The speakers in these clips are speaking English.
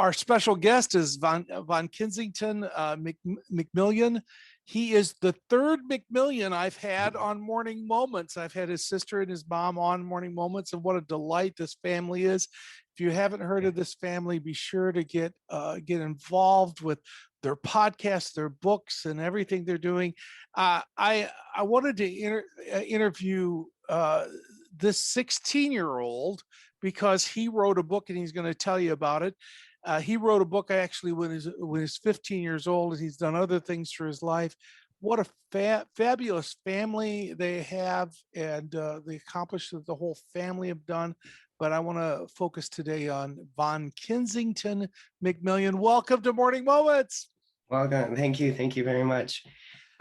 Our special guest is Von-Kensington McMillion. He is the third McMillion I've had on Morning Moments. I've had his sister and his mom on Morning Moments, and what a delight this family is. If you haven't heard of this family, be sure to get involved with their podcasts, their books, and everything they're doing. I wanted to interview this 16-year-old because he wrote a book, and he's going to tell you about it. He wrote a book actually when he's 15 years old, and he's done other things through his life. What a fabulous family they have, and the accomplishments that the whole family have done. But I want to focus today on Von-Kensington McMillion. Welcome to Morning Moments. Welcome. Thank you. Thank you very much.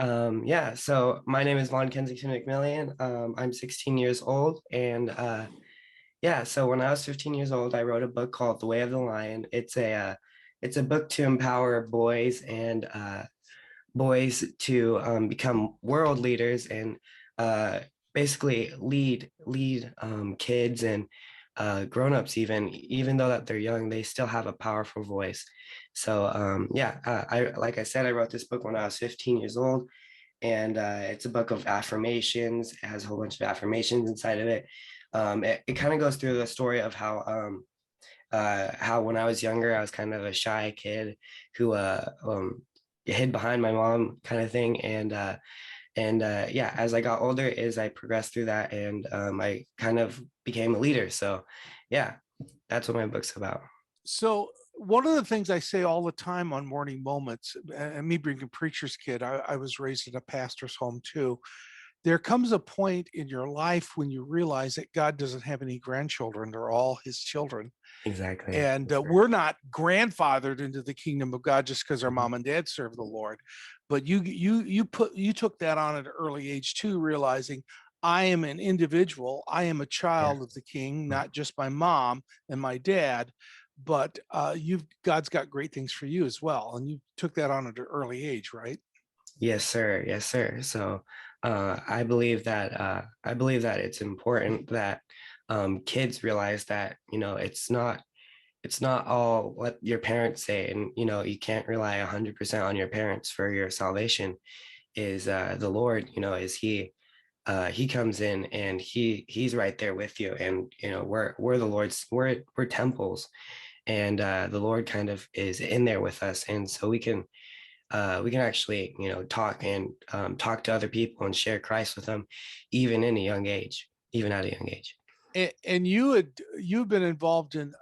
So my name is Von-Kensington McMillion. I'm 16 years old, and so when I was 15 years old, I wrote a book called The Way of the Lion. It's a book to empower boys and boys to become world leaders and basically lead kids and grown-ups, even though that they're young, they still have a powerful voice. So I like I said, I wrote this book when I was 15 years old, and it's a book of affirmations. It has a whole bunch of affirmations inside of it. It kind of goes through the story of how when I was younger, I was kind of a shy kid who hid behind my mom, kind of thing. And as I got older, I progressed through that, and I kind of became a leader. So yeah, that's what my book's about. So one of the things I say all the time on Morning Moments, and me being a preacher's kid, I was raised in a pastor's home too. There comes a point in your life when you realize that God doesn't have any grandchildren; they're all His children. Exactly. And we're not grandfathered into the kingdom of God just because our mom and dad serve the Lord. But you took that on at an early age too, realizing I am an individual. I am a child of the King, not just my mom and my dad. But God's got great things for you as well, and you took that on at an early age, right? Yes, sir. Yes, sir. So I believe that it's important that kids realize that it's not all what your parents say, and you can't rely 100% on your parents for your salvation. Is the Lord, is he comes in, and he's right there with you, and we're the Lord's, we're temples, and the Lord kind of is in there with us, and so we can actually talk and talk to other people and share Christ with them, even at a young age. And you've been involved in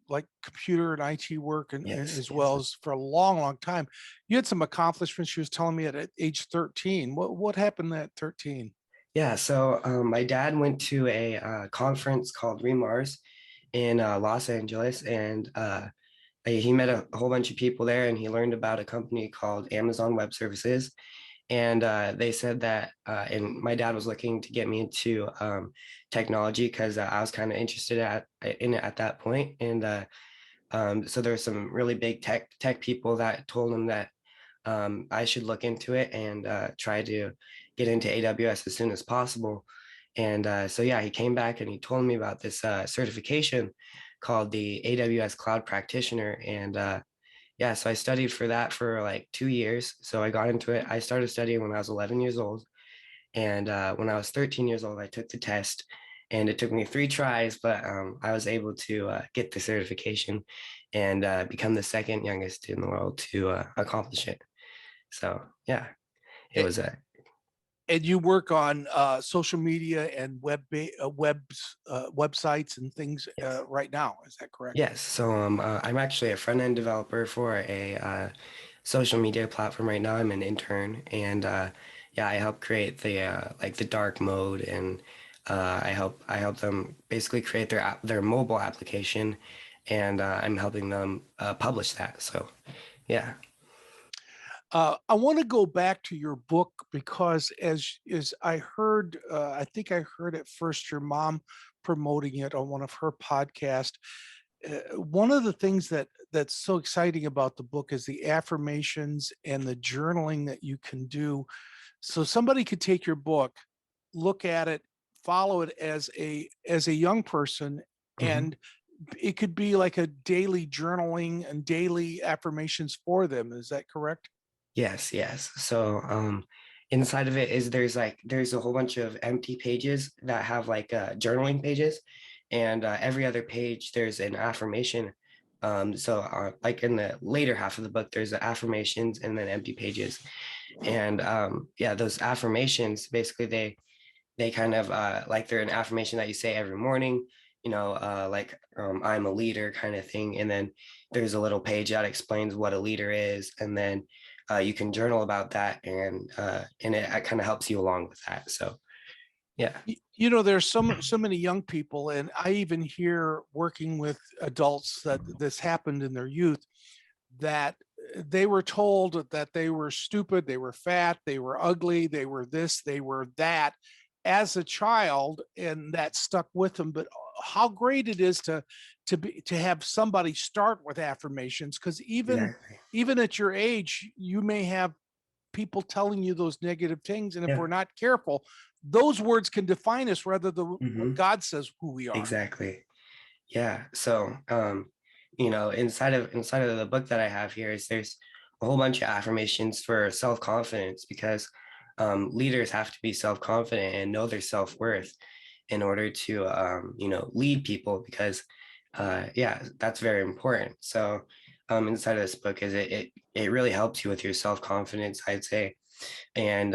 like computer and IT work, and as well as for a long time. You had some accomplishments. She was telling me at age 13. What happened at 13? Yeah, so my dad went to a conference called Remars in Los Angeles, and he met a whole bunch of people there, and he learned about a company called Amazon Web Services. And they said that, and my dad was looking to get me into technology because I was kind of interested in it at that point. And so there were some really big tech people that told him that I should look into it and try to get into AWS as soon as possible. And he came back and he told me about this certification called the AWS Cloud Practitioner. And so I studied for that for like 2 years. So I got into it. I started studying when I was 11 years old. And when I was 13 years old, I took the test, and it took me 3 tries, but I was able to get the certification and become the second youngest in the world to accomplish it. So yeah, it was a. And you work on social media and websites and things right now. Is that correct? Yes. So I'm actually a front end developer for a social media platform right now. I'm an intern, and I help create the like the dark mode, and I help them basically create their mobile application, and I'm helping them publish that. So yeah. I want to go back to your book because as I heard, I think I heard at first your mom promoting it on one of her podcasts. One of the things that's so exciting about the book is the affirmations and the journaling that you can do. So somebody could take your book, look at it, follow it as a young person, and it could be like a daily journaling and daily affirmations for them. Is that correct? Yes, yes. So inside of it is there's a whole bunch of empty pages that have like journaling pages, and every other page there's an affirmation. Like in the later half of the book, there's the affirmations and then empty pages. And yeah, those affirmations basically they kind of like they're an affirmation that you say every morning, I'm a leader kind of thing. And then there's a little page that explains what a leader is. And then you can journal about that, and it kind of helps you along with that. So yeah. There's so many young people, and I even hear working with adults that this happened in their youth, that they were told that they were stupid, they were fat, they were ugly, they were this, they were that as a child, and that stuck with them. But how great it is to have somebody start with affirmations, because Exactly. even at your age, you may have people telling you those negative things, and if Yeah. we're not careful, those words can define us rather than what Hmm. God says who we are. Exactly. Yeah. So, inside of the book that I have here is there's a whole bunch of affirmations for self-confidence, because leaders have to be self-confident and know their self-worth in order to, lead people, because yeah, that's very important. So, inside of this book is it really helps you with your self-confidence, I'd say. And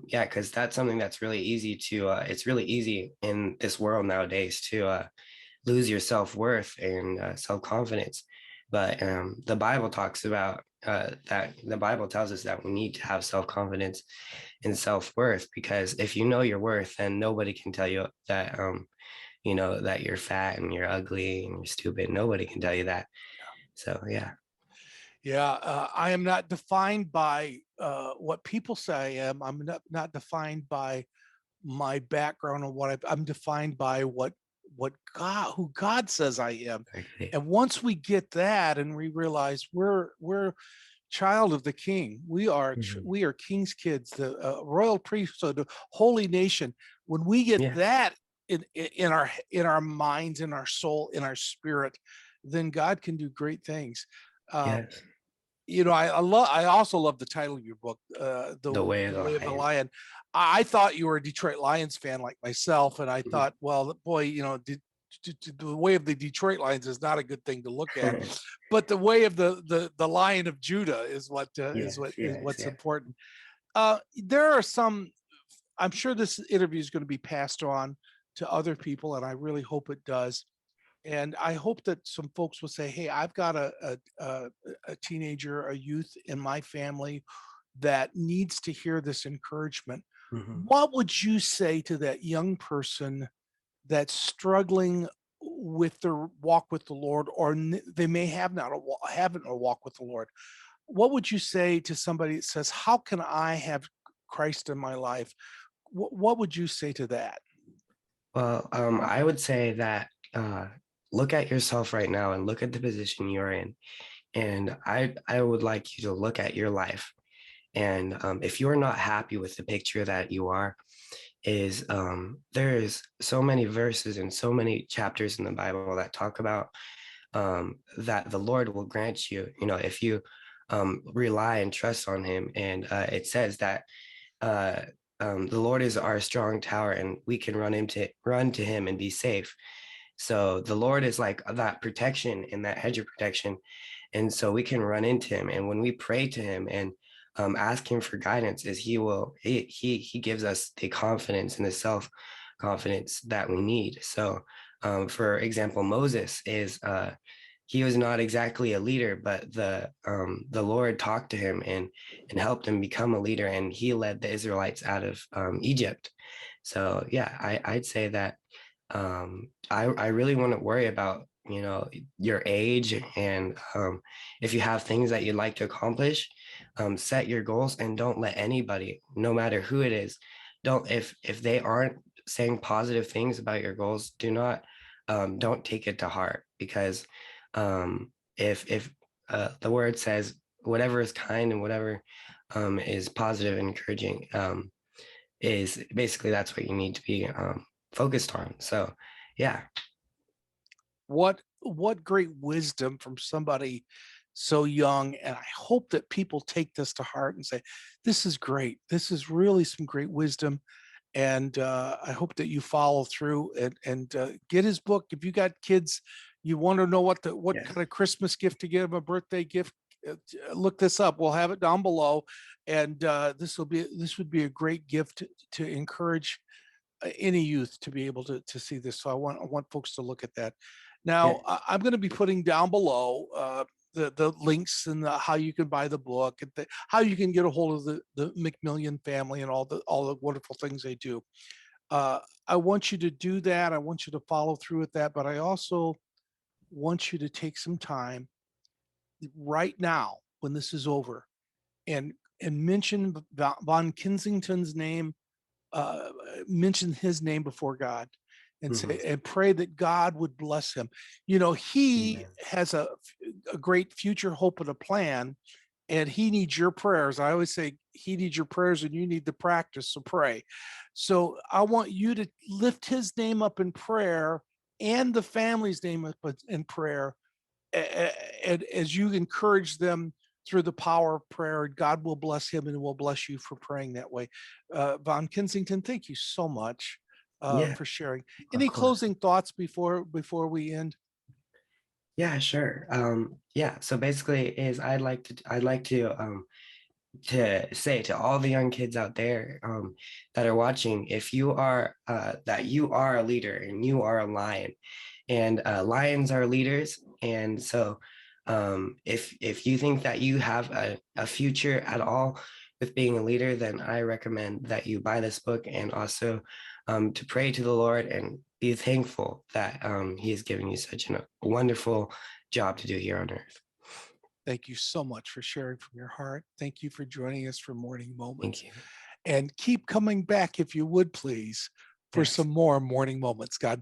yeah, because that's something that's really easy to, it's really easy in this world nowadays to lose your self-worth and self-confidence. But the Bible talks about that the Bible tells us that we need to have self-confidence and self-worth, because if you know your worth, then nobody can tell you that that you're fat and you're ugly and you're stupid. Nobody can tell you that. So yeah. Yeah, I am not defined by what people say I am. I'm not defined by my background or I'm defined by what God, who God says I am. Exactly. And once we get that and we realize we're child of the King, Mhm. we are King's kids, the royal priesthood, the holy nation. When we get Yeah. that in our minds, in our soul, in our spirit, then God can do great things. Uh, Yes. I also love the title of your book, The way the of the Way of the lion. Lion. I thought you were a Detroit Lions fan like myself, and I Mhm. thought, well, boy, the way of the Detroit Lions is not a good thing to look at, but the way of the Lion of Judah is Yes, yes, what's yes. important. There are some. I'm sure this interview is going to be passed on to other people, and I really hope it does. And I hope that some folks will say, "Hey, I've got a teenager, a youth in my family that needs to hear this encouragement." Mhm. What would you say to that young person that's struggling with their walk with the Lord, or they may have not haven't a walk with the Lord? What would you say to somebody that says, "How can I have Christ in my life?" What would you say to that? Well, I would say that look at yourself right now and look at the position you're in. And I would like you to look at your life. And if you're not happy with the picture that you are, is there's so many verses and so many chapters in the Bible that talk about that the Lord will grant you, if you rely and trust on Him. And it says that uh, the Lord is our strong tower, and we can run to Him and be safe. So the Lord is like that protection and that hedge of protection, and so we can run into Him. And when we pray to Him and ask Him for guidance, is He gives us the confidence and the self confidence that we need. So, for example, Moses is he was not exactly a leader, but the Lord talked to him and helped him become a leader, and he led the Israelites out of Egypt. So yeah, I'd say that I really wouldn't worry about your age, and if you have things that you'd like to accomplish, set your goals and don't let anybody, no matter who it is, don't if they aren't saying positive things about your goals, don't take it to heart, because if the word says whatever is kind and whatever is positive and encouraging, is basically that's what you need to be focused on. So yeah. What what great wisdom from somebody so young. And I hope that people take this to heart and say, this is great. This is really some great wisdom. And I hope that you follow through and get his book. If you got kids, you want to know what Yes. kind of Christmas gift to give them, a birthday gift. Look this up. We'll have it down below, and this would be a great gift to encourage any youth to be able to see this. So I want folks to look at that. Yeah. Now I'm going to be putting down below the links and how you can buy the book and how you can get a hold of the McMillion family and all the wonderful things they do. I want you to do that. I want you to follow through with that, but I also want you to take some time right now when this is over and mention Von Kensington's name, uh, mention his name before God and Mhm. say and pray that God would bless him. You know, he Amen. has a great future hope and a plan, and he needs your prayers. I always say he needs your prayers and you need the practice. So pray. So I want you to lift his name up in prayer and the family's name up in prayer and as you encourage them through the power of prayer, God will bless him and will bless you for praying that way. Von Kensington, thank you so much Yeah, for sharing. of Any course. closing thoughts before we end? Yeah, sure. Yeah, so basically is I'd like to say to all the young kids out there that are watching, if you are that you are a leader and you are a lion, and lions are leaders. And so if you think that you have a future at all with being a leader, then I recommend that you buy this book, and also to pray to the Lord and be thankful that he has given you such a wonderful job to do here on earth. Thank you so much for sharing from your heart. Thank you for joining us for Morning Thank Moments. you. And keep coming back, if you would, please, for Yes. some more Morning Moments. God